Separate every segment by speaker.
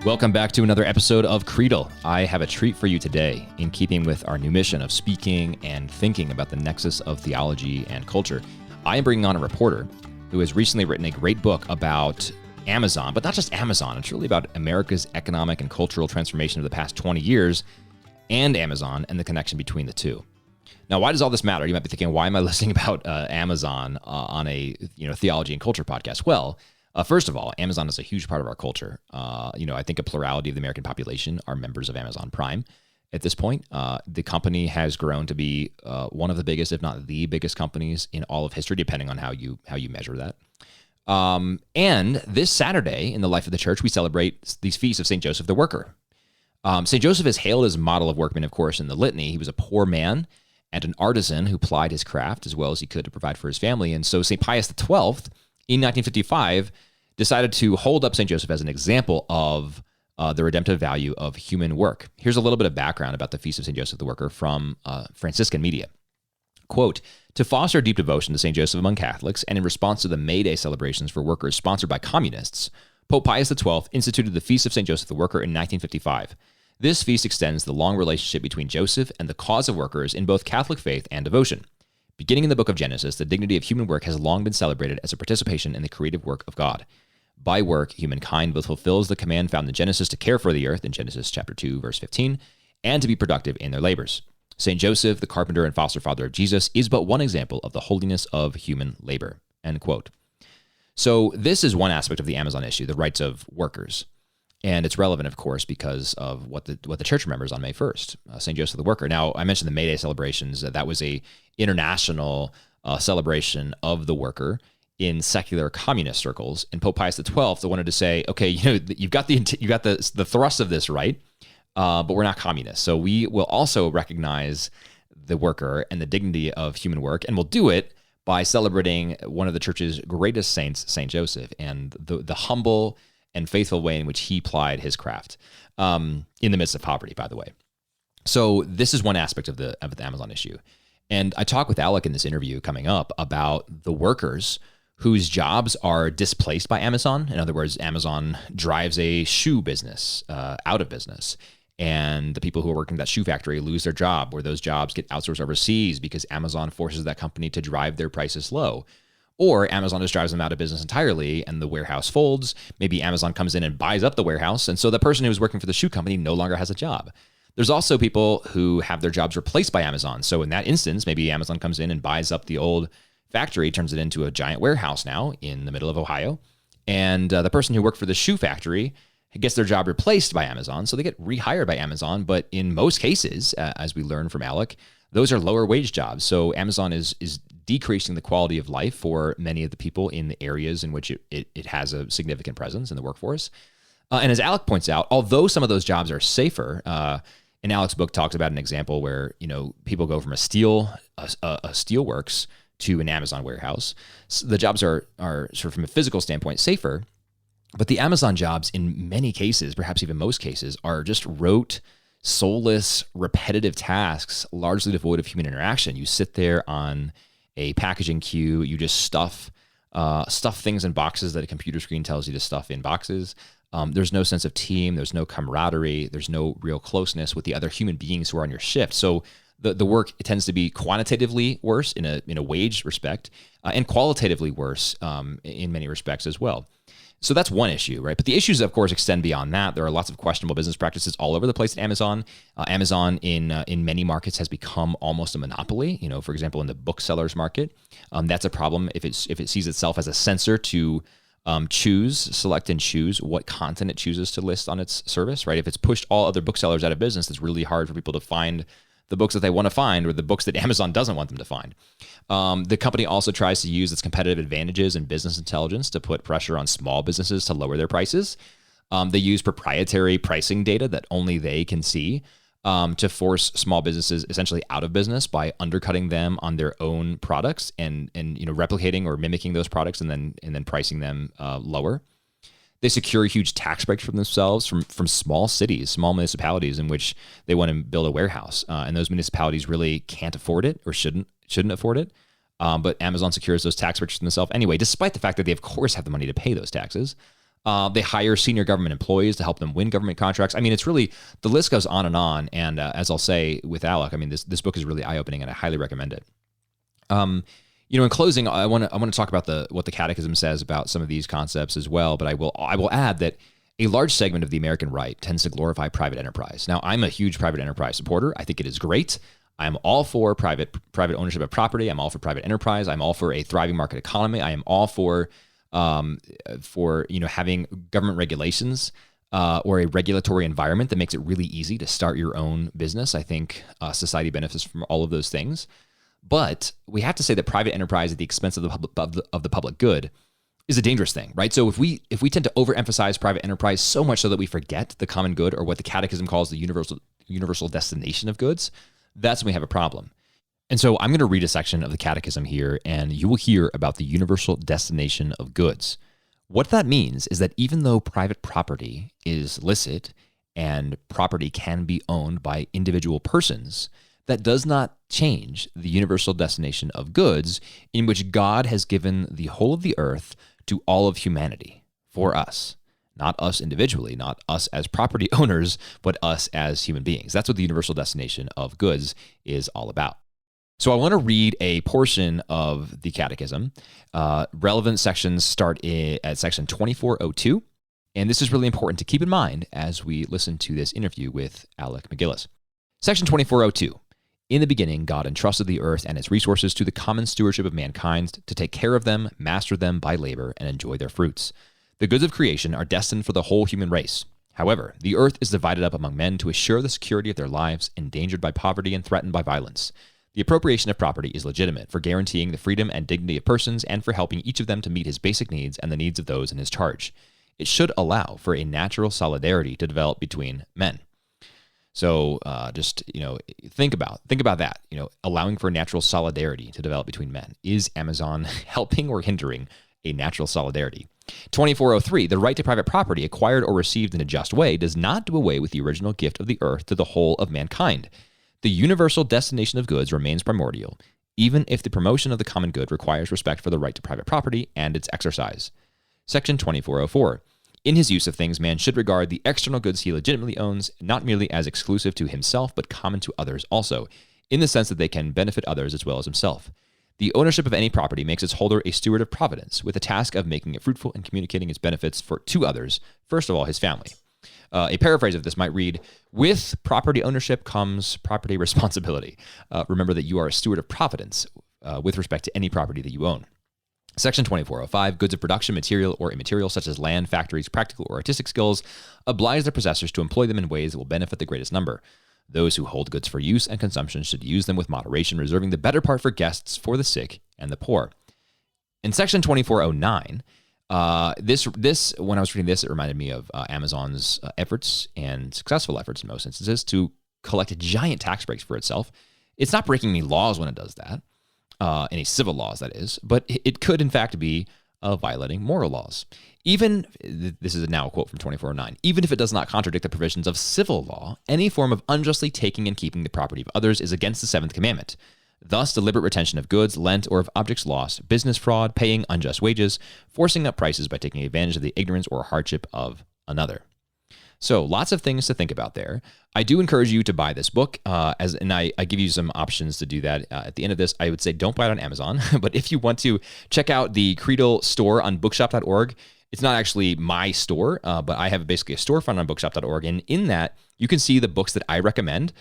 Speaker 1: Welcome back to another episode of Creedal. I have a treat for you today. In keeping with our new mission of speaking and thinking about the nexus of theology and culture, I am bringing on a reporter who has recently written a great book about Amazon, but not just Amazon. It's really about America's economic and cultural transformation of the past 20 years and Amazon and the connection between the two. Now, why does all this matter? You might be thinking, why am I listening about Amazon on a theology and culture podcast? Well, first of all, Amazon is a huge part of our culture. I think a plurality of the American population are members of Amazon Prime. At this point, the company has grown to be one of the biggest, if not the biggest companies in all of history, depending on how you measure that. And this Saturday, in the life of the church, we celebrate these feasts of St. Joseph the Worker. St. Joseph is hailed as a model of workman, of course, in the litany. He was a poor man and an artisan who plied his craft as well as he could to provide for his family. And so St. Pius XII, in 1955, decided to hold up St. Joseph as an example of the redemptive value of human work. Here's a little bit of background about the Feast of St. Joseph the Worker from Franciscan media. Quote, to foster deep devotion to St. Joseph among Catholics and in response to the May Day celebrations for workers sponsored by communists, Pope Pius XII instituted the Feast of St. Joseph the Worker in 1955. This feast extends the long relationship between Joseph and the cause of workers in both Catholic faith and devotion. Beginning in the book of Genesis, the dignity of human work has long been celebrated as a participation in the creative work of God. By work, humankind both fulfills the command found in Genesis to care for the earth in Genesis chapter 2, verse 15, and to be productive in their labors. St. Joseph, the carpenter and foster father of Jesus, is but one example of the holiness of human labor. End quote. So this is one aspect of the Amazon issue, the rights of workers. And it's relevant, of course, because of what the church remembers on May 1st, St. Joseph the Worker. Now, I mentioned the May Day celebrations. That was a international celebration of the worker in secular communist circles. And Pope Pius XII wanted to say, okay, you've got the thrust of this right, but we're not communists. So we will also recognize the worker and the dignity of human work, and we'll do it by celebrating one of the church's greatest saints, St. Joseph, and the humble and faithful way in which he plied his craft in the midst of poverty, by the way. So this is one aspect of the Amazon issue. And I talk with Alec in this interview coming up about the workers whose jobs are displaced by Amazon. In other words, Amazon drives a shoe business out of business. And the people who are working at that shoe factory lose their job, or those jobs get outsourced overseas because Amazon forces that company to drive their prices low. Or Amazon just drives them out of business entirely and the warehouse folds. Maybe Amazon comes in and buys up the warehouse. And so the person who was working for the shoe company no longer has a job. There's also people who have their jobs replaced by Amazon. So in that instance, maybe Amazon comes in and buys up the old factory, turns it into a giant warehouse now in the middle of Ohio. And the person who worked for the shoe factory gets their job replaced by Amazon. So they get rehired by Amazon. But in most cases, as we learned from Alec, those are lower wage jobs. So Amazon is decreasing the quality of life for many of the people in the areas in which it has a significant presence in the workforce. And as Alec points out, although some of those jobs are safer, in Alec's book talks about an example where people go from a steelworks to an Amazon warehouse. So the jobs are sort of from a physical standpoint safer, but the Amazon jobs in many cases, perhaps even most cases, are just rote, soulless, repetitive tasks, largely devoid of human interaction. You sit there on a packaging queue, you just stuff things in boxes that a computer screen tells you to stuff in boxes. There's no sense of team, there's no camaraderie, there's no real closeness with the other human beings who are on your shift. So the work tends to be quantitatively worse in a wage respect, and qualitatively worse in many respects as well. So that's one issue, right? But the issues, of course, extend beyond that. There are lots of questionable business practices all over the place at Amazon. Amazon in many markets has become almost a monopoly. For example, in the booksellers market, that's a problem if it sees itself as a censor to select and choose what content it chooses to list on its service, right? If it's pushed all other booksellers out of business, it's really hard for people to find the books that they want to find or the books that Amazon doesn't want them to find. The company also tries to use its competitive advantages and business intelligence to put pressure on small businesses to lower their prices. They use proprietary pricing data that only they can see to force small businesses essentially out of business by undercutting them on their own products and replicating or mimicking those products and then pricing them lower. They secure huge tax breaks for themselves from small cities, small municipalities in which they want to build a warehouse. And those municipalities really can't afford it or shouldn't afford it. But Amazon secures those tax breaks for themselves anyway, despite the fact that they, of course, have the money to pay those taxes. They hire senior government employees to help them win government contracts. I mean, it's really, the list goes on and on. And as I'll say with Alec, I mean, this book is really eye-opening and I highly recommend it. In closing, I want to talk about what the Catechism says about some of these concepts as well. But I will add that a large segment of the American right tends to glorify private enterprise. Now, I'm a huge private enterprise supporter. I think it is great. I'm all for private ownership of property. I'm all for private enterprise. I'm all for a thriving market economy. I am all for having government regulations or a regulatory environment that makes it really easy to start your own business. I think society benefits from all of those things. But we have to say that private enterprise at the expense of the public good is a dangerous thing, right? So if we tend to overemphasize private enterprise so much so that we forget the common good, or what the Catechism calls the universal destination of goods, that's when we have a problem. And so I'm going to read a section of the Catechism here, and you will hear about the universal destination of goods. What that means is that even though private property is licit and property can be owned by individual persons, that does not change the universal destination of goods, in which God has given the whole of the earth to all of humanity for us. Not us individually, not us as property owners, but us as human beings. That's what the universal destination of goods is all about. So I want to read a portion of the Catechism. Relevant sections start at section 2402. And this is really important to keep in mind as we listen to this interview with Alec MacGillis. Section 2402. In the beginning, God entrusted the earth and its resources to the common stewardship of mankind to take care of them, master them by labor, and enjoy their fruits. The goods of creation are destined for the whole human race. However, the earth is divided up among men to assure the security of their lives, endangered by poverty and threatened by violence. The appropriation of property is legitimate for guaranteeing the freedom and dignity of persons and for helping each of them to meet his basic needs and the needs of those in his charge. It should allow for a natural solidarity to develop between men. So think about that, allowing for natural solidarity to develop between men. Is Amazon helping or hindering a natural solidarity? 2403, the right to private property acquired or received in a just way does not do away with the original gift of the earth to the whole of mankind. The universal destination of goods remains primordial, even if the promotion of the common good requires respect for the right to private property and its exercise. Section 2404. In his use of things, man should regard the external goods he legitimately owns not merely as exclusive to himself, but common to others also, in the sense that they can benefit others as well as himself. The ownership of any property makes its holder a steward of providence, with the task of making it fruitful and communicating its benefits to others, first of all his family. A paraphrase of this might read, with property ownership comes property responsibility. Remember that you are a steward of providence with respect to any property that you own. Section 2405, goods of production, material or immaterial, such as land, factories, practical or artistic skills, oblige their possessors to employ them in ways that will benefit the greatest number. Those who hold goods for use and consumption should use them with moderation, reserving the better part for guests, for the sick, and the poor. In section 2409, this when I was reading this, it reminded me of Amazon's efforts, and successful efforts in most instances, to collect giant tax breaks for itself. It's not breaking any laws when it does that. Any civil laws, that is, but it could in fact be violating moral laws. Even, this is now a quote from 2409, even if it does not contradict the provisions of civil law, any form of unjustly taking and keeping the property of others is against the seventh commandment. Thus, deliberate retention of goods lent or of objects lost, business fraud, paying unjust wages, forcing up prices by taking advantage of the ignorance or hardship of another. So lots of things to think about there. I do encourage you to buy this book, and I give you some options to do that. At the end of this, I would say don't buy it on Amazon, but if you want to check out the Creedal store on bookshop.org, it's not actually my store, but I have basically a storefront on bookshop.org, and in that, you can see the books that I recommend,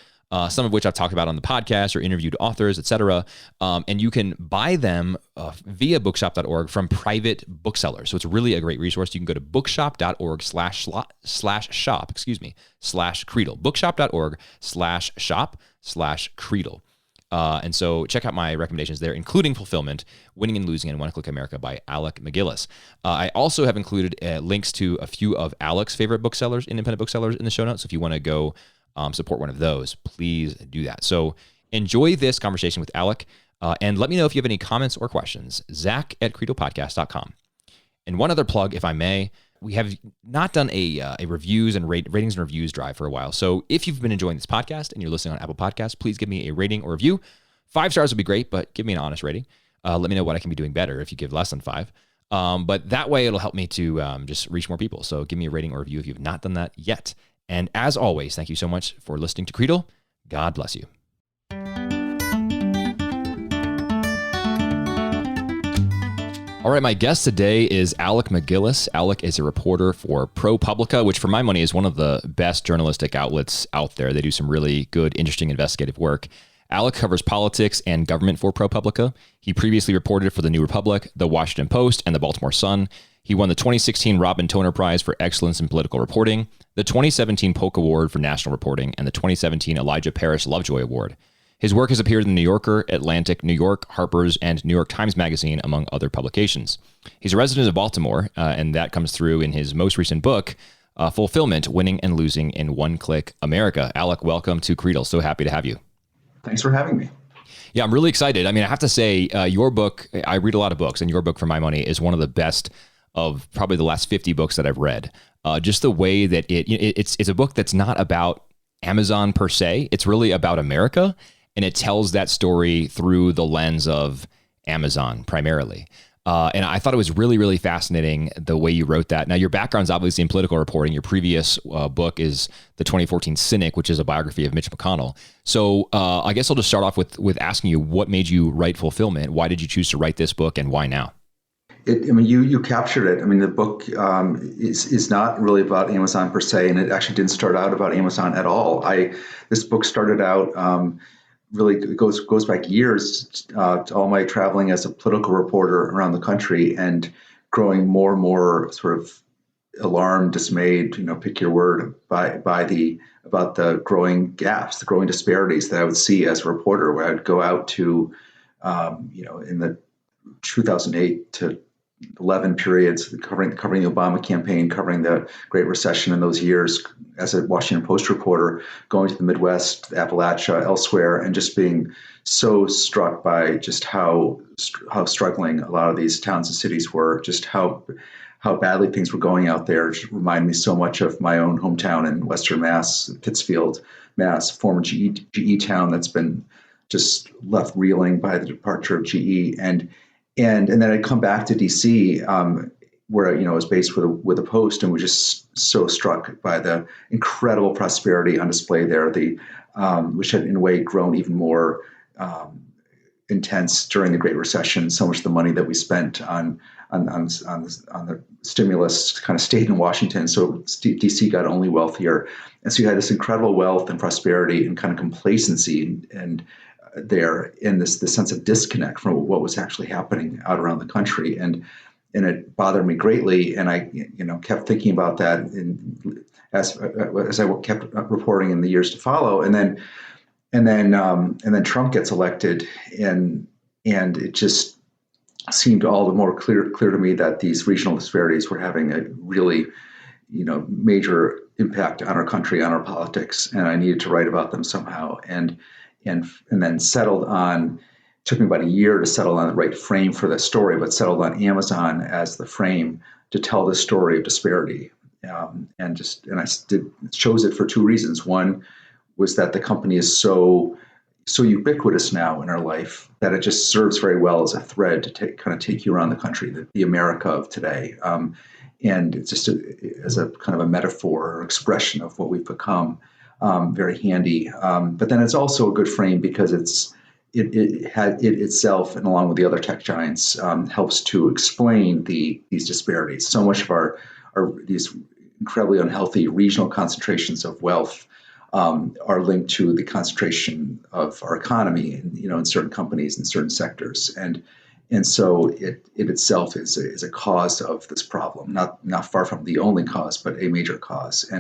Speaker 1: some of which I've talked about on the podcast or interviewed authors, etc. And you can buy them via bookshop.org from private booksellers. So it's really a great resource. You can go to bookshop.org/shop/Creedal. Bookshop.org/shop/Creedal. And so check out my recommendations there, including Fulfillment, Winning and Losing in One Click America by Alec MacGillis. I also have included links to a few of Alec's favorite booksellers, independent booksellers, in the show notes. So if you want to go support one of those, please do that. So enjoy this conversation with Alec, and let me know if you have any comments or questions. Zach@creedalpodcast.com. And one other plug, if I may, we have not done a reviews and ratings and reviews drive for a while. So if you've been enjoying this podcast and you're listening on Apple Podcasts, please give me a rating or review. 5 stars would be great, but give me an honest rating. Let me know what I can be doing better if you give less than 5. But that way it'll help me to just reach more people. So give me a rating or review if you've not done that yet. And as always, thank you so much for listening to Creedal. God bless you. All right, my guest today is Alec MacGillis. Alec is a reporter for ProPublica, which for my money is one of the best journalistic outlets out there. They do some really good, interesting investigative work. Alec covers politics and government for ProPublica. He previously reported for The New Republic, The Washington Post, and The Baltimore Sun. He won the 2016 Robin Toner Prize for Excellence in Political Reporting, the 2017 Polk Award for National Reporting, and the 2017 Elijah Parrish Lovejoy Award. His work has appeared in The New Yorker, Atlantic, New York, Harper's, and New York Times Magazine, among other publications. He's a resident of Baltimore, and that comes through in his most recent book, Fulfillment, Winning and Losing in One-Click America. Alec, welcome to Creedal. So happy to have you.
Speaker 2: Thanks for having me.
Speaker 1: Yeah, I'm really excited. I mean, I have to say, your book, I read a lot of books, and your book, for my money, is one of the best of probably the last 50 books that I've read. Just the way that it's a book that's not about Amazon per se. It's really about America. And it tells that story through the lens of Amazon primarily. And I thought it was really, really fascinating the way you wrote that. Now, your background's obviously in political reporting. Your previous book is the 2014 Cynic, which is a biography of Mitch McConnell. So I guess I'll just start off with asking you, what made you write Fulfillment? Why did you choose to write this book, and why now?
Speaker 2: You captured it. I mean, the book is not really about Amazon per se, and it actually didn't start out about Amazon at all. This book started out really goes back years to all my traveling as a political reporter around the country and growing more and more sort of alarmed, dismayed, pick your word, about the growing gaps, the growing disparities that I would see as a reporter, where I'd go out to, in the 2008 to 11 periods, covering the Obama campaign, covering the Great Recession in those years as a Washington Post reporter, going to the Midwest, Appalachia, elsewhere, and just being so struck by just how struggling a lot of these towns and cities were, just how badly things were going out there. It just reminded me so much of my own hometown in Western Mass, Pittsfield, Mass, former GE town that's been just left reeling by the departure of GE. And then I'd come back to DC, where I was based with the Post, and was just so struck by the incredible prosperity on display there, which had in a way grown even more intense during the Great Recession. So much of the money that we spent on the stimulus kind of stayed in Washington, so DC got only wealthier, and so you had this incredible wealth and prosperity and kind of complacency and there in this sense of disconnect from what was actually happening out around the country, and it bothered me greatly. And I kept thinking about that as I kept reporting in the years to follow, and then Trump gets elected, and it just seemed all the more clear to me that these regional disparities were having a really major impact on our country, on our politics, and I needed to write about them somehow. And then settled on, took me about a year to settle on the right frame for the story, but settled on Amazon as the frame to tell the story of disparity. And I chose it for two reasons. One was that the company is so ubiquitous now in our life that it just serves very well as a thread to take you around the country, the America of today. And it's just as a kind of a metaphor or expression of what we've become. Very handy, but then it's also a good frame because it itself, and along with the other tech giants, helps to explain these disparities. So much of these incredibly unhealthy regional concentrations of wealth are linked to the concentration of our economy, in certain companies and certain sectors, and so it itself is a cause of this problem, not far from the only cause, but a major cause.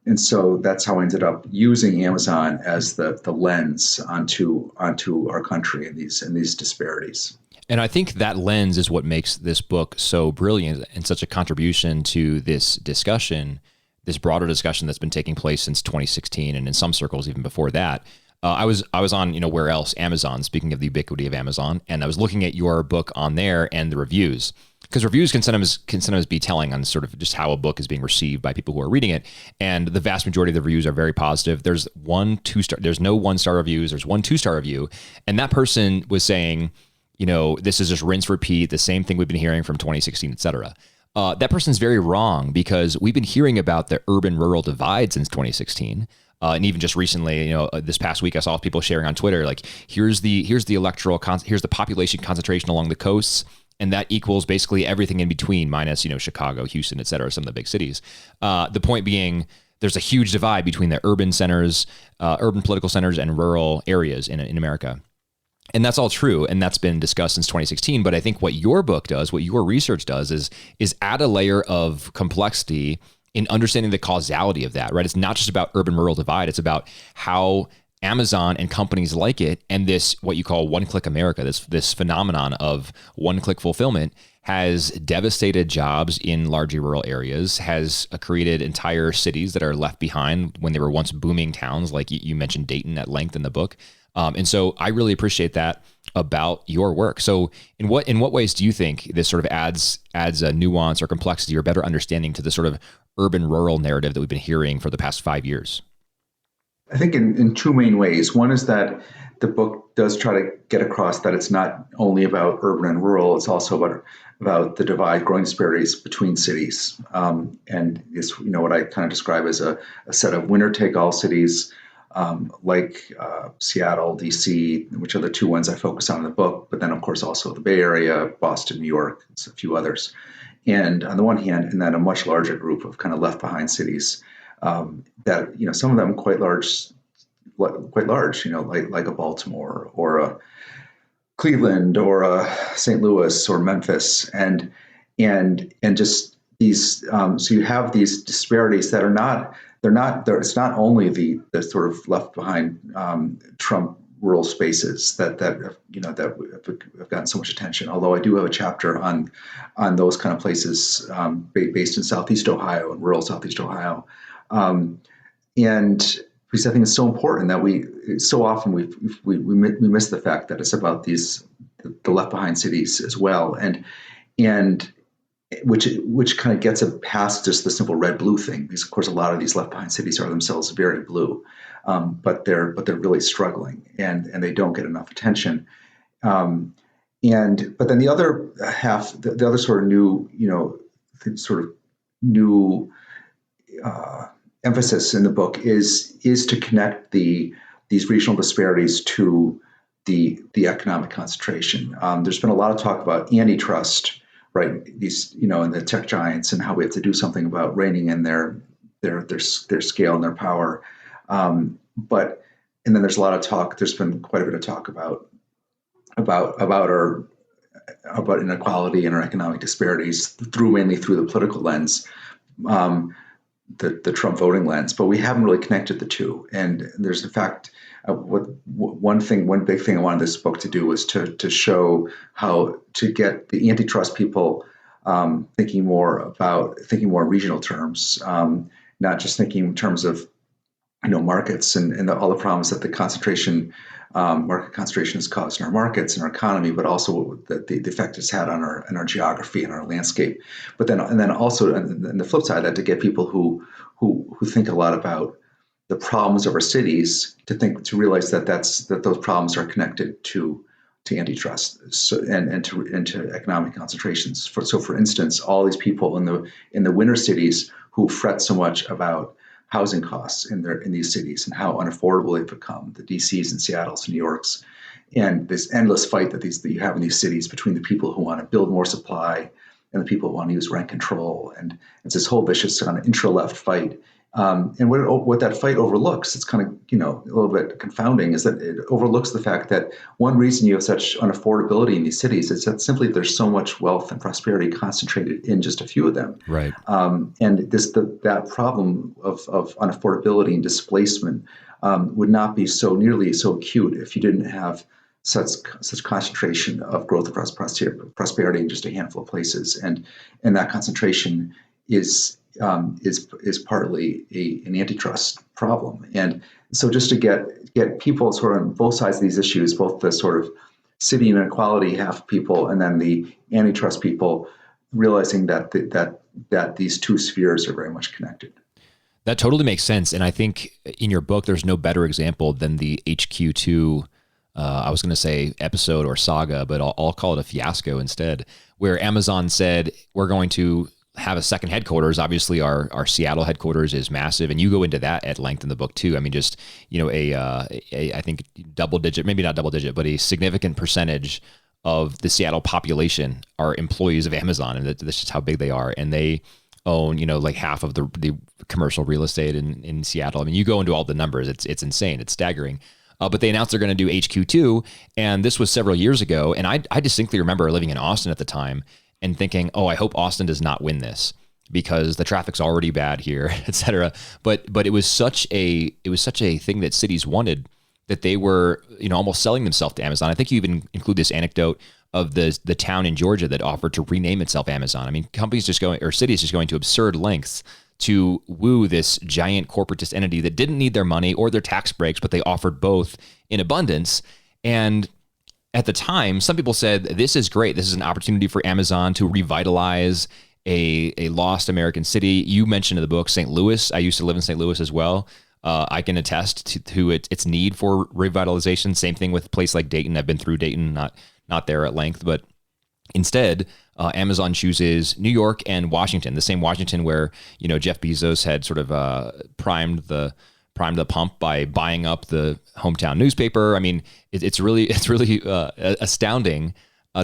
Speaker 2: And so that's how I ended up using Amazon as the lens onto our country and these disparities.
Speaker 1: And I think that lens is what makes this book so brilliant and such a contribution to this discussion, this broader discussion that's been taking place since 2016, and in some circles even before that. I was on, where else? Amazon, speaking of the ubiquity of Amazon, and I was looking at your book on there and the reviews, because reviews can sometimes be telling on sort of just how a book is being received by people who are reading it. And the vast majority of the reviews are very positive. There's there's no 1-star reviews. There's 1 2-star review. And that person was saying, this is just rinse repeat, the same thing we've been hearing from 2016, et cetera. That person's very wrong, because we've been hearing about the urban-rural divide since 2016. And even just recently, this past week, I saw people sharing on Twitter, like, here's the population concentration along the coasts, and that equals basically everything in between, minus, Chicago, Houston, et cetera, some of the big cities. The point being, there's a huge divide between the urban centers, urban political centers, and rural areas in America. And that's all true, and that's been discussed since 2016. But I think what your book does, what your research does, is add a layer of complexity in understanding the causality of that, right? It's not just about urban-rural divide. It's about how Amazon and companies like it, and this, what you call one-click America, this phenomenon of one-click fulfillment, has devastated jobs in largely rural areas, has created entire cities that are left behind when they were once booming towns, like you mentioned Dayton at length in the book. And so I really appreciate that about your work. So in what ways do you think this sort of adds a nuance or complexity or better understanding to the sort of urban-rural narrative that we've been hearing for the past 5 years?
Speaker 2: I think in two main ways. One is that the book does try to get across that it's not only about urban and rural, it's also about the growing disparities between cities. And it's, what I kind of describe as a set of winner-take-all cities, like Seattle, DC, which are the two ones I focus on in the book, but then of course also the Bay Area, Boston, New York, a few others. And on the one hand, and then a much larger group of kind of left behind cities that, some of them quite large, like a Baltimore or a Cleveland or a St. Louis or Memphis, and just these. So you have these disparities that are not. It's not only the sort of left behind Trump rural spaces that have gotten so much attention. Although I do have a chapter on those kind of places based in Southeast Ohio and rural Southeast Ohio, and because I think it's so important that we miss the fact that it's about the left behind cities as well, and which kind of gets it past just the simple red-blue thing. Because of course, a lot of these left-behind cities are themselves very blue, but they're really struggling, and they don't get enough attention. But then the other half, the other sort of new, emphasis in the book is to connect these regional disparities to the economic concentration. There's been a lot of talk about antitrust. Right, these and the tech giants, and how we have to do something about reining in their scale and their power. And then there's a lot of talk. There's been quite a bit of talk about inequality and our economic disparities mainly through the political lens, the Trump voting lens. But we haven't really connected the two. And there's in fact. One big thing I wanted this book to do was to show how to get the antitrust people thinking more in regional terms, not just thinking in terms of markets and all the problems that the market concentration has caused in our markets and our economy, but also the effect it's had on our geography and our landscape. But then also and the flip side of that, to get people who think a lot about the problems of our cities to realize that those problems are connected to antitrust and to economic concentrations. For instance, all these people in the winter cities who fret so much about housing costs in these cities and how unaffordable they've become, the DCs and Seattles and New Yorks, and this endless fight that you have in these cities between the people who want to build more supply and the people who want to use rent control, and it's this whole vicious kind of intra-left fight. And what that fight overlooks, it's kind of, a little bit confounding, is that it overlooks the fact that one reason you have such unaffordability in these cities is that simply there's so much wealth and prosperity concentrated in just a few of them. Right. And that problem of unaffordability and displacement would not be nearly so acute if you didn't have such concentration of growth and prosperity in just a handful of places. And that concentration is partly an antitrust problem. And so just to get people sort of on both sides of these issues, both the sort of city inequality half people and then the antitrust people, realizing that these two spheres are very much connected.
Speaker 1: That totally makes sense. And I think in your book, there's no better example than the HQ2 I was going to say episode or saga, but I'll call it a fiasco instead, where Amazon said, we're going to have a second headquarters. Obviously our Seattle headquarters is massive, and you go into that at length in the book too. I mean, just, I think double digit, maybe not double digit, but a significant percentage of the Seattle population are employees of Amazon, and that's just how big they are. And they own, like half of the commercial real estate in Seattle. I mean, you go into all the numbers, it's insane. It's staggering. But they announced they're going to do HQ2, and this was several years ago. And I distinctly remember living in Austin at the time and thinking, oh, I hope Austin does not win this because the traffic's already bad here, et cetera. But it was such a thing that cities wanted that they were, almost selling themselves to Amazon. I think you even include this anecdote of the town in Georgia that offered to rename itself Amazon. I mean, cities just going to absurd lengths to woo this giant corporatist entity that didn't need their money or their tax breaks, but they offered both in abundance. And at the time, some people said, this is great. This is an opportunity for Amazon to revitalize a lost American city. You mentioned in the book, St. Louis. I used to live in St. Louis as well. I can attest to its need for revitalization. Same thing with a place like Dayton. I've been through Dayton, not there at length, but instead, Amazon chooses New York and Washington, the same Washington where, Jeff Bezos had sort of primed the pump by buying up the hometown newspaper. I mean, it's really astounding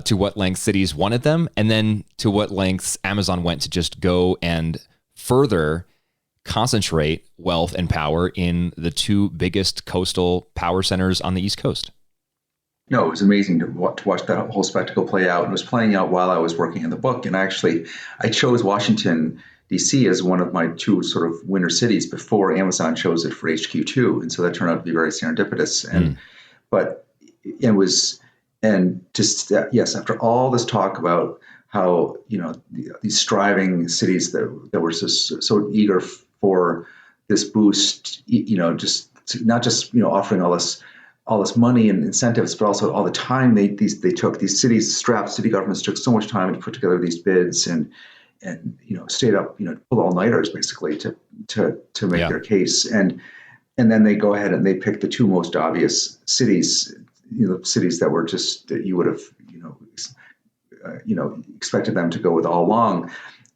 Speaker 1: to what lengths cities wanted them, and then to what lengths Amazon went to just go and further concentrate wealth and power in the two biggest coastal power centers on the East Coast.
Speaker 2: No, it was amazing to watch that whole spectacle play out. It was playing out while I was working in the book. And I chose Washington, D.C. as one of my two sort of winner cities before Amazon chose it for HQ2. And so that turned out to be very serendipitous. But it was, yes, after all this talk about how, these striving cities that were so eager for this boost, not just offering all this money and incentives, but also all the time they took. These cities, strapped city governments took so much time to put together these bids and stayed up, pulled all-nighters basically to make their case. And then they go ahead and they pick the two most obvious cities, cities that were just, that you would have, expected them to go with all along.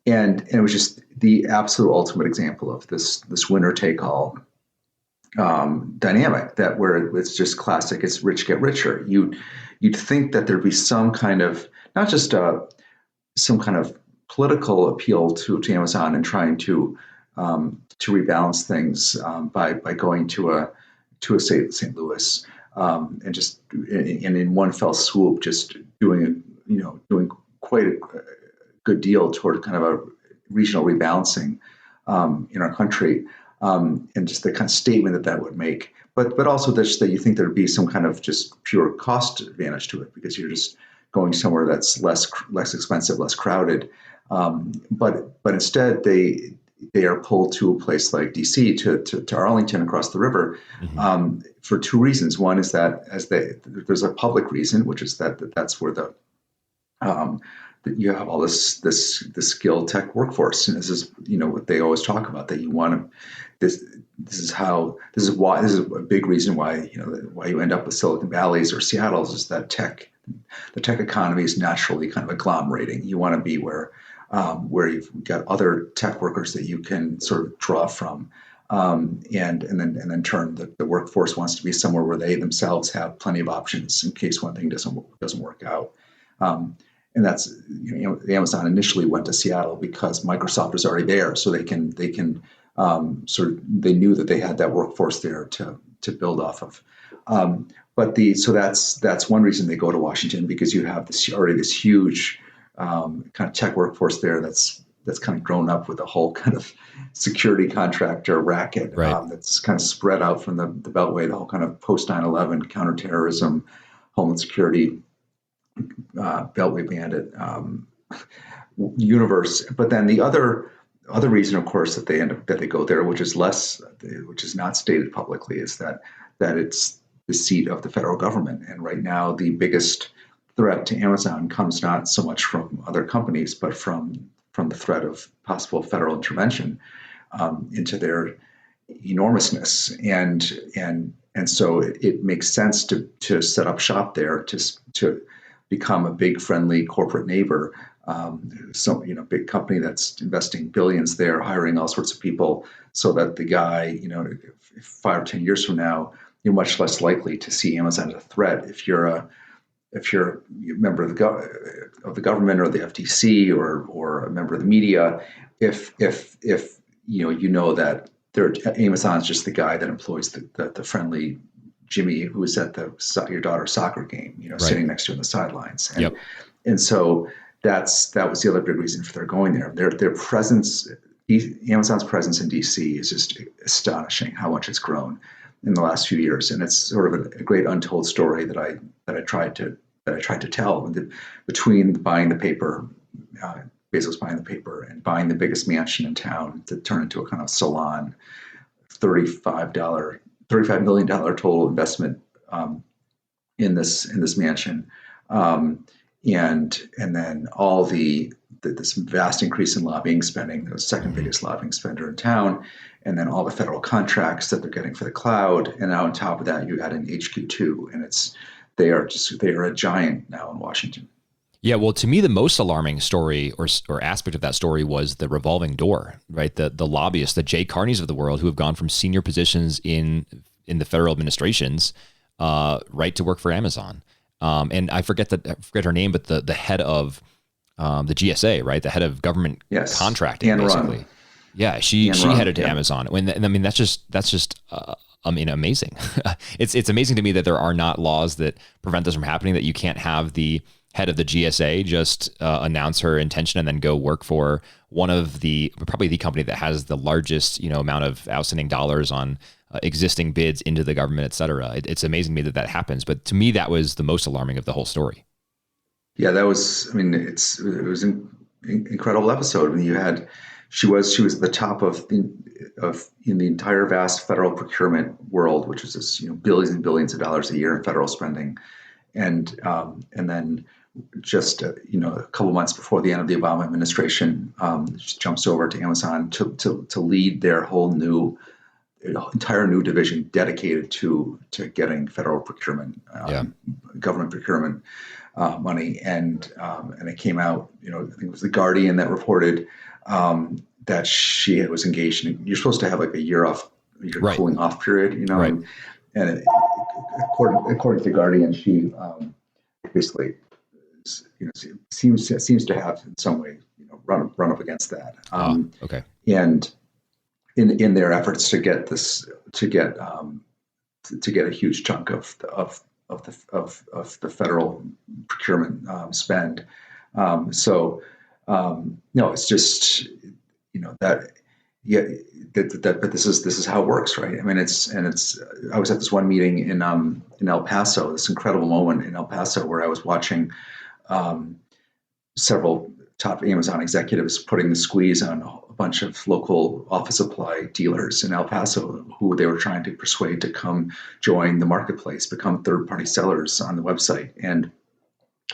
Speaker 2: And it was just the absolute ultimate example of this winner take all dynamic, that where it's just classic, it's rich get richer. You'd think that there'd be some kind of, not just some kind of political appeal to Amazon and trying to rebalance things by going to a St. Louis and in one fell swoop just doing quite a good deal toward kind of a regional rebalancing in our country. And just the kind of statement that would make, but also that you think there'd be some kind of just pure cost advantage to it because you're just going somewhere that's less expensive, less crowded. But instead they are pulled to a place like DC to Arlington across the river for two reasons. One is that there's a public reason, which is that's where that you have all this skilled tech workforce, and this is what they always talk about, that you want to. This is a big reason why you end up with Silicon Valleys or Seattle's, is that the tech economy is naturally kind of agglomerating. You want to be where you've got other tech workers that you can sort of draw from, and then turn the workforce wants to be somewhere where they themselves have plenty of options in case one thing doesn't work out. And that's Amazon initially went to Seattle because Microsoft was already there, so they knew that they had that workforce there to build off of. So that's one reason they go to Washington, because you have this huge kind of tech workforce there that's kind of grown up with a whole kind of security contractor racket, right. That's kind of spread out from the Beltway, the whole kind of post 9/11 counterterrorism, homeland security, Beltway bandit universe. But then the other reason, of course, that they go there, which is not stated publicly, is that it's the seat of the federal government. And right now, the biggest threat to Amazon comes not so much from other companies, but from the threat of possible federal intervention into their enormousness, and so it makes sense to set up shop there, to become a big friendly corporate neighbor. So big company that's investing billions there, hiring all sorts of people, so that the guy, 5 or 10 years from now, you're much less likely to see Amazon as a threat if you're a member of the government or the FTC or a member of the media. If that Amazon's just the guy that employs the friendly Jimmy who was at your daughter's soccer game,
Speaker 1: Right.
Speaker 2: sitting next to you on the sidelines.
Speaker 1: Yep.
Speaker 2: And so that was the other big reason for their going there. Their presence, Amazon's presence in DC is just astonishing how much it's grown in the last few years, and it's sort of a great untold story that I tried to tell. Between buying the paper, Bezos buying the paper, and buying the biggest mansion in town to turn into a kind of salon, $35 million total investment in this mansion, and then all this vast increase in lobbying spending, the second biggest lobbying spender in town, and then all the federal contracts that they're getting for the cloud, and now on top of that you add in HQ2, and they are a giant now in Washington.
Speaker 1: Yeah, well, to me, the most alarming story or aspect of that story was the revolving door, right? The lobbyists, the Jay Carneys of the world, who have gone from senior positions in the federal administrations, right to work for Amazon. And I forget her name, but the head of the GSA, right? The head of government contracting, basically. Yeah, she headed to Amazon. That's just amazing. It's amazing to me that there are not laws that prevent this from happening, that you can't have the head of the GSA just announce her intention and then go work for probably the company that has the largest, amount of outstanding dollars on existing bids into the government, et cetera. It's amazing to me that happens. But to me, that was the most alarming of the whole story.
Speaker 2: Yeah, that was, it was an incredible episode. I mean, she was at the top of in the entire vast federal procurement world, which is this, billions and billions of dollars a year in federal spending. And then just, a couple months before the end of the Obama administration, she jumps over to Amazon to lead their whole entire new division dedicated to getting federal procurement, government procurement money. And it came out, I think it was The Guardian that reported that she was engaged in. You're supposed to have like a year cooling off period,
Speaker 1: Right.
Speaker 2: And according to The Guardian, she basically, seems to have in some way, run up against that.
Speaker 1: Okay.
Speaker 2: And in their efforts to get a huge chunk of the federal procurement spend. No, it's just that. Yeah, but this is how it works, right? I mean, I was at this one meeting in El Paso, this incredible moment in El Paso where I was watching several top Amazon executives putting the squeeze on a bunch of local office supply dealers in El Paso who they were trying to persuade to come join the marketplace, become third-party sellers on the website, and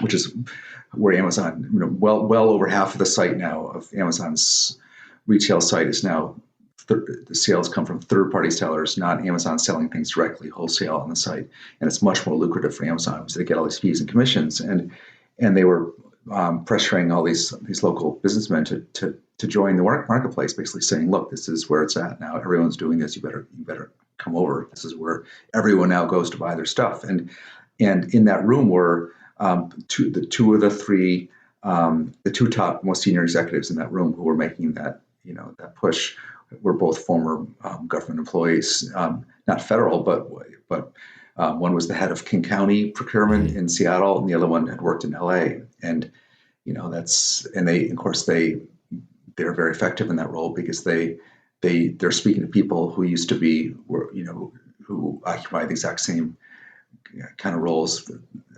Speaker 2: which is where Amazon, well over half of the site now of Amazon's retail site is now the sales come from third-party sellers, not Amazon selling things directly wholesale on the site, and it's much more lucrative for Amazon because they get all these fees and commissions, and they were pressuring all these local businessmen to join the marketplace, basically saying, "Look, this is where it's at now. Everyone's doing this. You better come over. This is where everyone now goes to buy their stuff." And in that room were the two top most senior executives in that room who were making that push. Were both former government employees, not federal, but one was the head of King County procurement in Seattle, and the other one had worked in LA. And they're very effective in that role because they're speaking to people who used to be who occupy the exact same kind of roles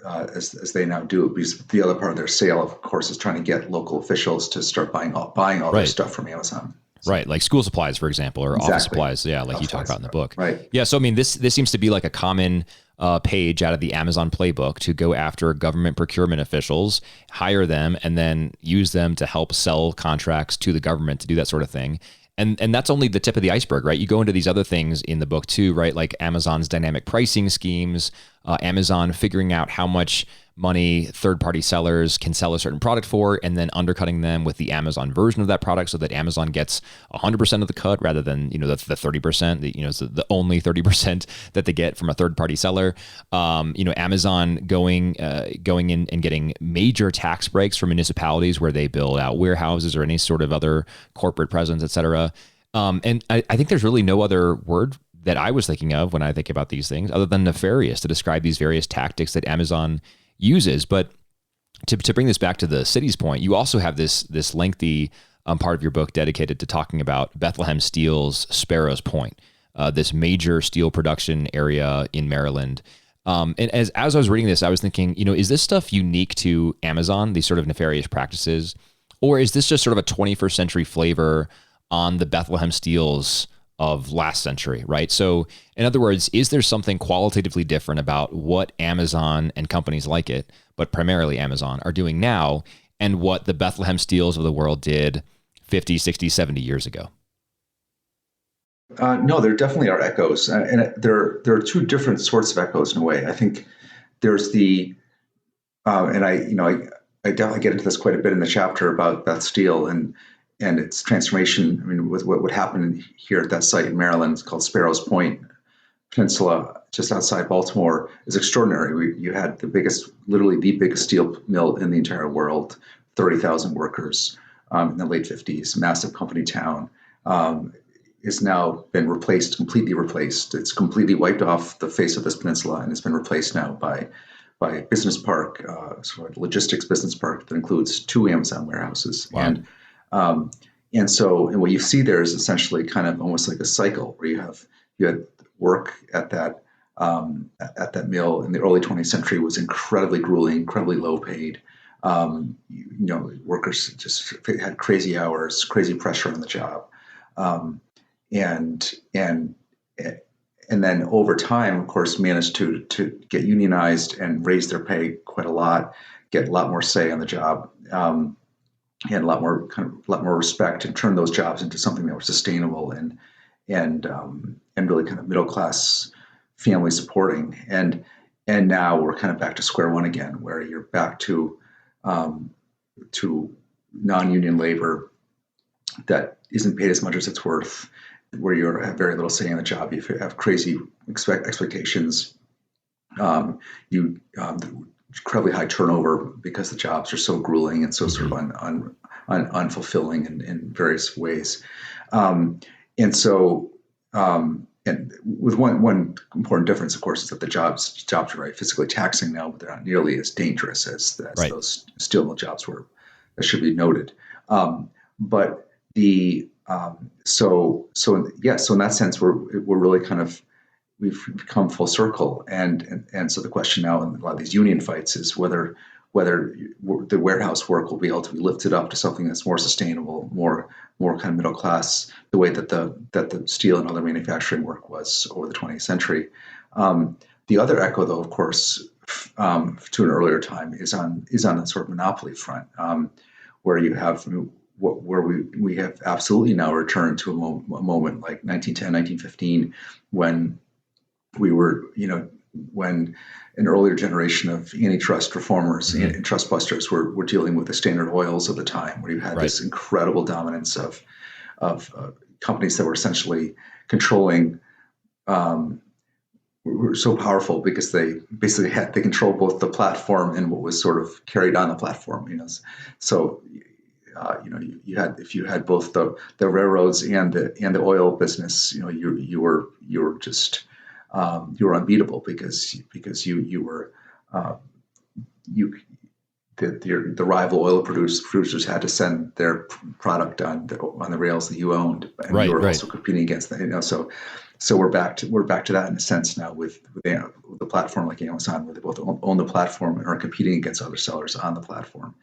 Speaker 2: as they now do. Because the other part of their sale, of course, is trying to get local officials to start buying all their stuff from Amazon.
Speaker 1: Right, like school supplies, for example, or office supplies. Yeah, like you talk about in the book.
Speaker 2: Right.
Speaker 1: Yeah. So I mean, this seems to be like a common page out of the Amazon playbook to go after government procurement officials, hire them, and then use them to help sell contracts to the government to do that sort of thing. And that's only the tip of the iceberg, right? You go into these other things in the book too, right? Like Amazon's dynamic pricing schemes, Amazon figuring out how much money third-party sellers can sell a certain product for, and then undercutting them with the Amazon version of that product so that Amazon gets 100% of the cut rather than, the 30%, the only 30% that they get from a third-party seller. Amazon going in and getting major tax breaks for municipalities where they build out warehouses or any sort of other corporate presence, et cetera. And I think there's really no other word that I was thinking of when I think about these things other than nefarious to describe these various tactics that Amazon uses. But to bring this back to the city's point, you also have this lengthy part of your book dedicated to talking about Bethlehem Steel's Sparrows Point, this major steel production area in Maryland. And as I was reading this, I was thinking, is this stuff unique to Amazon, these sort of nefarious practices, or is this just sort of a 21st century flavor on the Bethlehem Steels of last century, right? So in other words, is there something qualitatively different about what Amazon and companies like it, but primarily Amazon, are doing now and what the Bethlehem Steels of the world did 50, 60, 70 years ago?
Speaker 2: No, there definitely are echoes. And there are two different sorts of echoes in a way. I think there's and I definitely get into this quite a bit in the chapter about Beth Steel and its transformation. I mean, with what happened here at that site in Maryland, it's called Sparrows Point Peninsula, just outside Baltimore, is extraordinary. You had literally the biggest steel mill in the entire world, 30,000 workers in the late 50s, massive company town, is now been completely replaced. It's completely wiped off the face of this peninsula and has been replaced now by a business park, sort of logistics business park that includes 2 Amazon warehouses.
Speaker 1: Wow.
Speaker 2: And what you see there is essentially kind of almost like a cycle where you had work at that mill in the early 20th century was incredibly grueling, incredibly low paid. Workers just had crazy hours, crazy pressure on the job, and then over time, of course, managed to get unionized and raise their pay quite a lot, get a lot more say on the job. And a lot more respect, and turn those jobs into something that were sustainable and really kind of middle class family supporting. And now we're kind of back to square one again, where you're back to non-union labor that isn't paid as much as it's worth, where you have very little say in the job. You have crazy expectations. Incredibly high turnover because the jobs are so grueling and so sort of unfulfilling in various ways. And with one important difference, of course, is that the jobs are very physically taxing now, but they're not nearly as dangerous as
Speaker 1: right.
Speaker 2: those steel mill jobs were. That should be noted. But so in that sense, we're really kind of, we've come full circle, and so the question now in a lot of these union fights is whether the warehouse work will be able to be lifted up to something that's more sustainable, more kind of middle class, the way that the steel and other manufacturing work was over the 20th century. The other echo, though, of course, to an earlier time, is on the sort of monopoly front, where you have where we have absolutely now returned to a moment like 1910, 1915, when we were, when an earlier generation of antitrust reformers and trust busters were dealing with the Standard Oils of the time, where you had this incredible dominance of companies that were essentially controlling, were so powerful because they basically they control both the platform and what was sort of carried on the platform. So if you had both the railroads and the oil business, you were just you were unbeatable because you were the rival oil producers had to send their product on the rails that you owned, and you were also competing against that. So we're back to that in a sense now with the platform like Amazon, where they both own the platform and are competing against other sellers on the platform.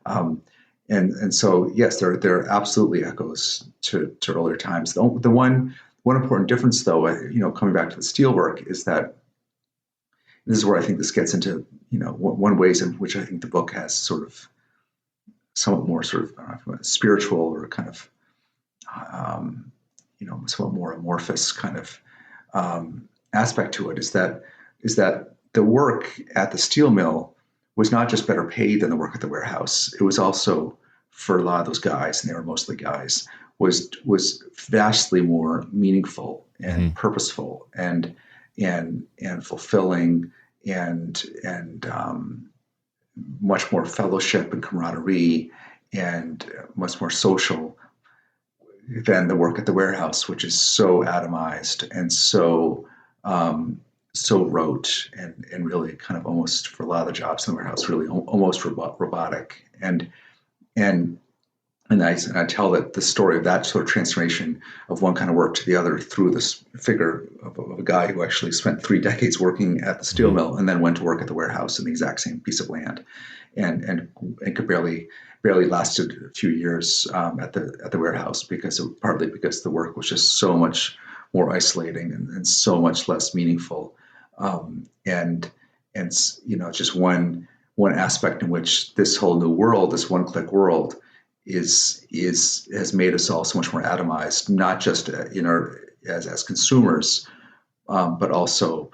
Speaker 2: And so yes, there are absolutely echoes to earlier times. The one important difference, though, coming back to the steelwork, is that this is where I think this gets into, one ways in which I think the book has sort of somewhat more sort of spiritual or kind of somewhat more amorphous kind of aspect to it, is that the work at the steel mill was not just better paid than the work at the warehouse. It was also, for a lot of those guys, and they were mostly guys, was vastly more meaningful and purposeful and fulfilling and much more fellowship and camaraderie and much more social than the work at the warehouse, which is so atomized and so rote and really kind of almost, for a lot of the jobs in the warehouse, really almost robotic. And I tell that the story of that sort of transformation of one kind of work to the other through this figure of a guy who actually spent 3 decades working at the steel mill and then went to work at the warehouse in the exact same piece of land, and could barely lasted a few years at the warehouse partly because the work was just so much more isolating and so much less meaningful, and just one aspect in which this whole new world, this one-click world, has made us all so much more atomized, not just as consumers, but also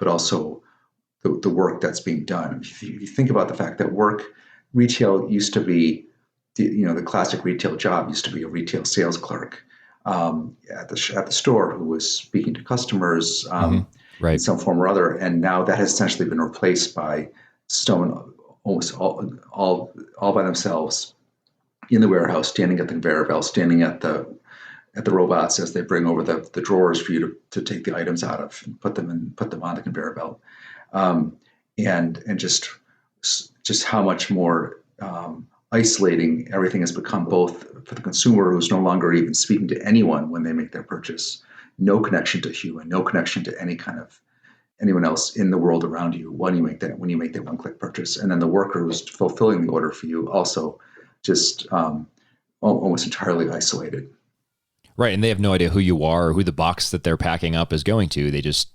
Speaker 2: the work that's being done. If you think about the fact that retail used to be, the classic retail job used to be a retail sales clerk at the store who was speaking to customers in some form or other, and now that has essentially been replaced by someone almost all by themselves in the warehouse, standing at the conveyor belt, standing at the robots as they bring over the drawers for you to take the items out of and put them on the conveyor belt, and just how much more isolating everything has become, both for the consumer, who's no longer even speaking to anyone when they make their purchase, no connection to human, no connection to anyone else in the world around you when you make that one-click purchase, and then the worker who's fulfilling the order for you also just almost entirely isolated.
Speaker 1: Right, and they have no idea who you are or who the box that they're packing up is going to. They just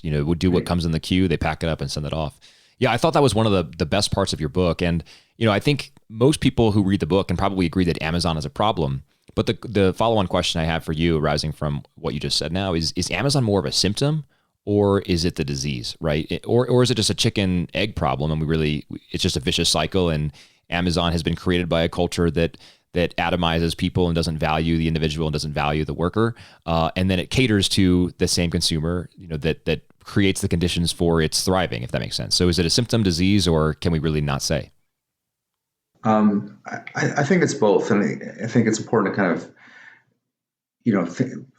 Speaker 1: would do what comes in the queue. They pack it up and send it off. Yeah, I thought that was one of the best parts of your book. And I think most people who read the book can probably agree that Amazon is a problem. But the follow-on question I have for you, arising from what you just said now, is Amazon more of a symptom, or is it the disease, right? Or is it just a chicken egg problem, and it's just a vicious cycle, and Amazon has been created by a culture that atomizes people and doesn't value the individual and doesn't value the worker, and then it caters to the same consumer, that creates the conditions for its thriving, if that makes sense. So is it a symptom, disease, or can we really not say?
Speaker 2: I think it's both, and I think it's important to kind of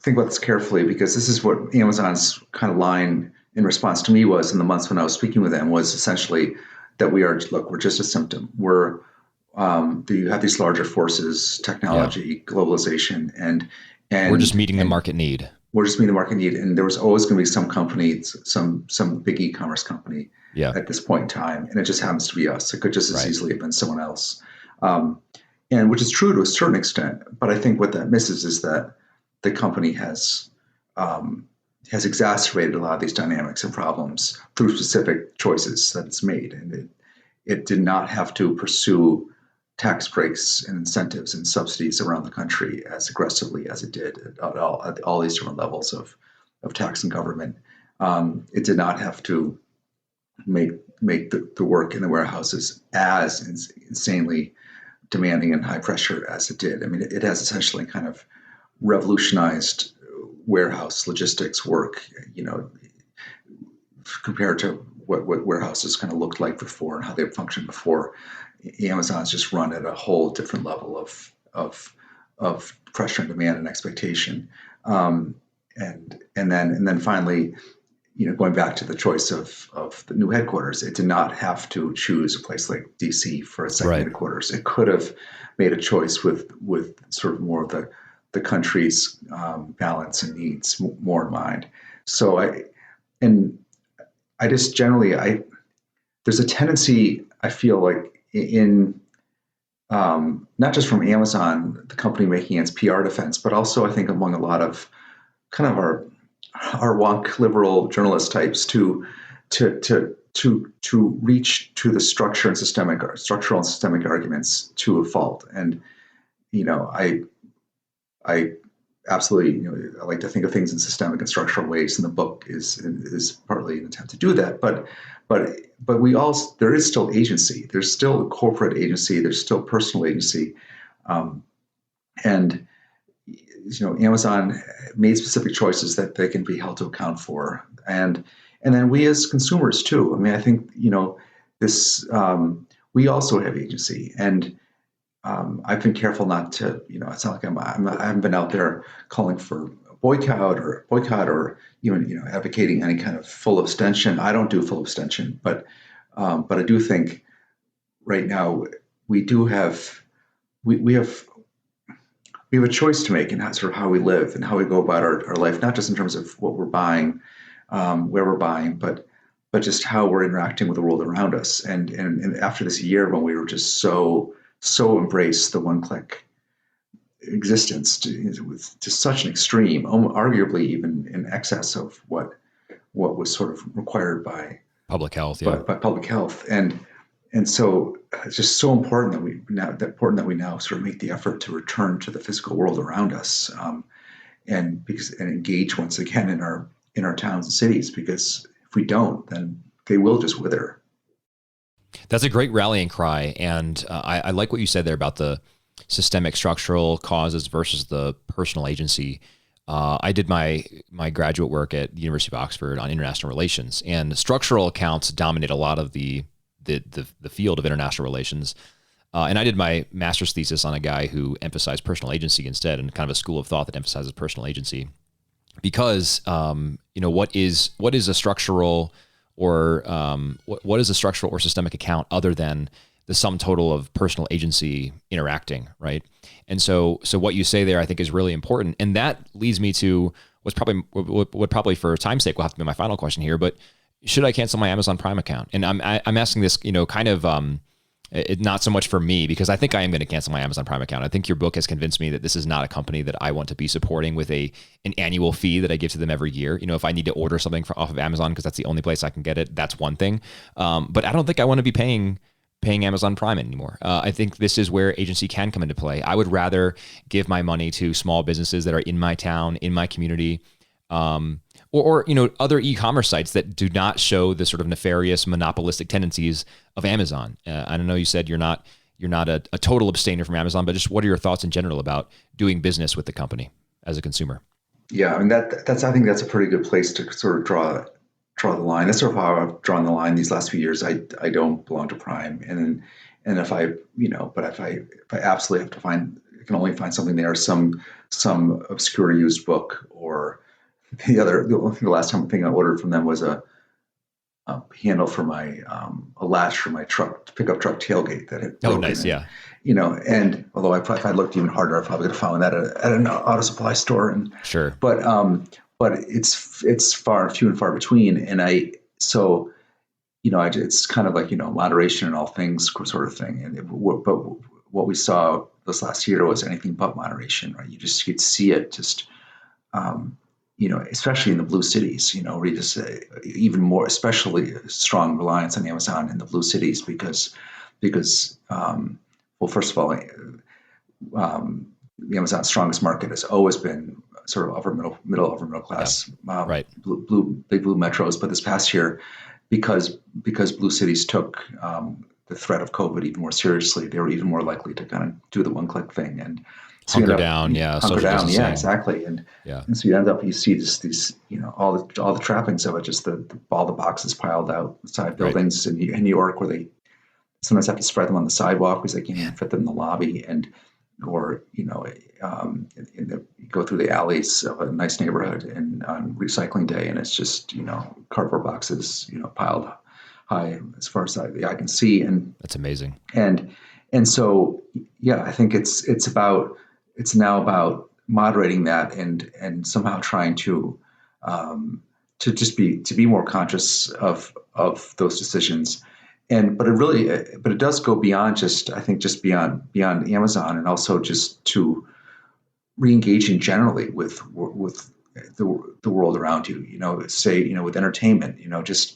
Speaker 2: think about this carefully, because this is what Amazon's kind of line in response to me was in the months when I was speaking with them, was essentially that we're just a symptom. You have these larger forces, technology, globalization, and
Speaker 1: we're just meeting the market need.
Speaker 2: We're just meeting the market need, and there was always going to be some company, some big e-commerce company at this point in time, and it just happens to be us. It could just as easily have been someone else, and which is true to a certain extent. But I think what that misses is that the company has exacerbated a lot of these dynamics and problems through specific choices that it's made, and it did not have to pursue tax breaks and incentives and subsidies around the country as aggressively as it did at all these different levels of tax and government. It did not have to make the work in the warehouses as insanely demanding and high pressure as it did. I mean, it has essentially kind of revolutionized warehouse logistics work, compared to what warehouses kind of looked like before and how they functioned before. Amazon's just run at a whole different level of pressure and demand and expectation, and then finally, going back to the choice of the new headquarters, it did not have to choose a place like DC for its second headquarters. It could have made a choice with sort of more of the country's balance and needs more in mind. So I just generally, there's a tendency, I feel like, in not just from Amazon, the company making its PR defense, but also I think among a lot of kind of our wonk liberal journalist types to reach to the structural and systemic arguments to a fault. And I absolutely, I like to think of things in systemic and structural ways, and the book is partly an attempt to do that. But we all there is still agency. There's still corporate agency. There's still personal agency, um, and Amazon made specific choices that they can be held to account for, and then we as consumers too. I mean, I think this we also have agency, and I've been careful not to, it's not like I haven't been out there calling for a boycott or even, advocating any kind of full abstention. I don't do full abstention, but I do think right now we do have, we have a choice to make in sort of how we live and how we go about our life, not just in terms of what we're buying, where we're buying, but just how we're interacting with the world around us. And after this year when we were just so embraced the one-click existence to such an extreme, arguably even in excess of what was sort of required by
Speaker 1: public health,
Speaker 2: by public health, and so it's just so important that we now sort of make the effort to return to the physical world around us, and engage once again in our towns and cities, because if we don't, then they will just wither.
Speaker 1: That's a great rallying cry. And I like what you said there about the systemic structural causes versus the personal agency. I did my graduate work at the University of Oxford on international relations, and structural accounts dominate a lot of the field of international relations. And I did my master's thesis on a guy who emphasized personal agency instead, and kind of a school of thought that emphasizes personal agency. Because what is a structural or what is a structural or systemic account other than the sum total of personal agency interacting, right? And so what you say there, I think, is really important, and that leads me to what probably for time's sake will have to be my final question here. But should I cancel my Amazon Prime account? And I'm asking this, kind of. Not so much for me, because I think I am going to cancel my Amazon Prime account. I think your book has convinced me that this is not a company that I want to be supporting with an annual fee that I give to them every year. If I need to order something off of Amazon because that's the only place I can get it, that's one thing. But I don't think I want to be paying Amazon Prime anymore. I think this is where agency can come into play. I would rather give my money to small businesses that are in my town, in my community, or other e-commerce sites that do not show the sort of nefarious monopolistic tendencies of Amazon. I don't know, you said you're not a total abstainer from Amazon, but just what are your thoughts in general about doing business with the company as a consumer?
Speaker 2: Yeah, I mean I think that's a pretty good place to sort of draw the line. That's sort of how I've drawn the line these last few years. I don't belong to Prime, and if I but if I absolutely have to I can only find something there, some obscure used book, or the last thing I ordered from them was a handle for a latch for my pickup truck tailgate that had broken.
Speaker 1: Oh, nice, yeah.
Speaker 2: And although if I looked even harder, I probably could have found that at an auto supply store. And
Speaker 1: sure,
Speaker 2: but it's few and far between. And it's kind of like moderation in all things sort of thing. But what we saw this last year was anything but moderation, right? You'd see it just. Especially in the blue cities, where you just even more, especially strong reliance on Amazon in the blue cities, because well, first of all, the Amazon's strongest market has always been sort of upper middle class,
Speaker 1: right?
Speaker 2: Big blue metros. But this past year, because blue cities took the threat of COVID even more seriously, they were even more likely to kind of do the one-click thing and
Speaker 1: hunker down,
Speaker 2: exactly. And so you see these all the trappings of it, just all the boxes piled outside buildings in New York, where they sometimes have to spread them on the sidewalk because they can't even fit them in the lobby, or you go through the alleys of a nice neighborhood and on recycling day, and it's just cardboard boxes piled high as far as the eye can see. And
Speaker 1: that's amazing.
Speaker 2: And so I think it's now about moderating that and somehow trying to just be more conscious of those decisions. But it does go beyond just beyond Amazon, and also just to re-engaging generally with the world around you. Say with entertainment, as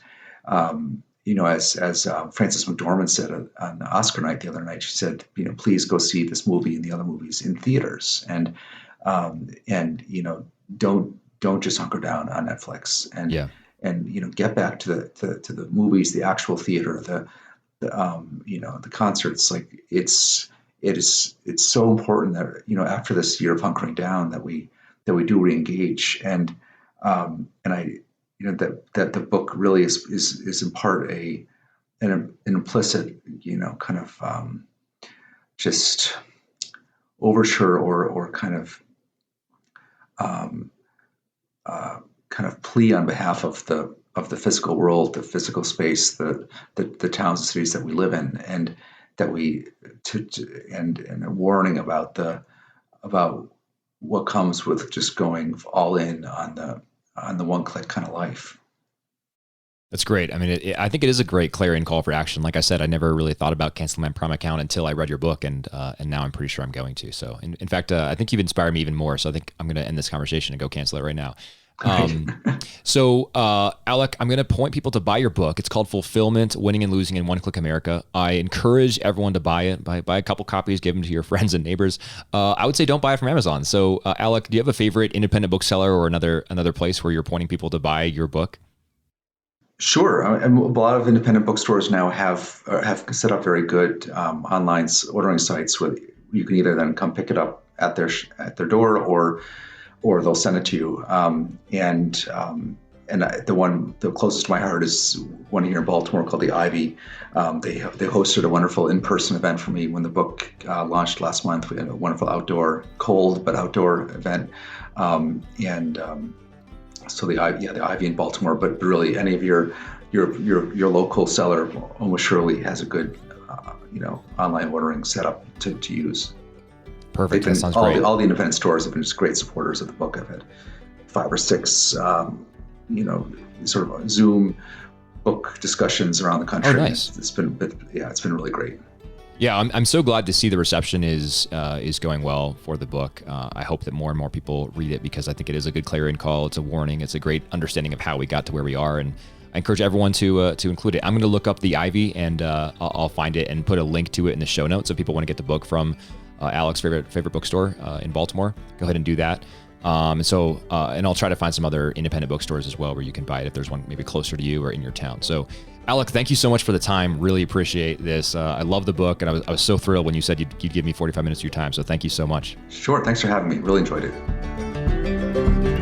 Speaker 2: Frances McDormand said on Oscar night the other night, she said, please go see this movie and the other movies in theaters. And and don't just hunker down on Netflix, and get back to the movies, the actual theater, the concerts. Like it's so important that after this year of hunkering down that we do reengage, and I that the book really is in part an implicit kind of just overture or kind of plea on behalf of the physical world, the physical space, the towns and cities that we live in, and that and a warning about what comes with just going all in on the one-click kind of life.
Speaker 1: That's great. I mean, I think it is a great clarion call for action. Like I said, I never really thought about canceling my Prime account until I read your book, and now I'm pretty sure I'm going to. So, in fact, I think you've inspired me even more. So I think I'm going to end this conversation and go cancel it right now. So, Alec, I'm going to point people to buy your book. It's called Fulfillment: Winning and Losing in One-Click America. I encourage everyone to buy it. Buy a couple copies, give them to your friends and neighbors. I would say don't buy it from Amazon. So, Alec, do you have a favorite independent bookseller or another place where you're pointing people to buy your book?
Speaker 2: Sure. A lot of independent bookstores now have set up very good online ordering sites where you can either then come pick it up at their door, or they'll send it to you. The closest to my heart is one here in Baltimore called the Ivy. They hosted a wonderful in-person event for me when the book launched last month. We had a wonderful cold but outdoor event. So the Ivy in Baltimore, but really any of your local seller almost surely has a good online ordering setup to use.
Speaker 1: Perfect. That sounds great.
Speaker 2: All the independent stores have been just great supporters of the book. I've had 5 or 6 sort of Zoom book discussions around the country.
Speaker 1: Oh, nice.
Speaker 2: It's been really great.
Speaker 1: Yeah, I'm so glad to see the reception is going well for the book. I hope that more and more people read it, because I think it is a good clarion call. It's a warning. It's a great understanding of how we got to where we are, and I encourage everyone to include it. I'm going to look up the Ivy, and I'll find it and put a link to it in the show notes. So if people want to get the book from Alec's favorite bookstore in Baltimore, go ahead and do that. And I'll try to find some other independent bookstores as well where you can buy it if there's one maybe closer to you or in your town. So, Alec, thank you so much for the time. Really appreciate this. I love the book, and I was so thrilled when you said you'd give me 45 minutes of your time. So thank you so much.
Speaker 2: Sure. Thanks for having me. Really enjoyed it.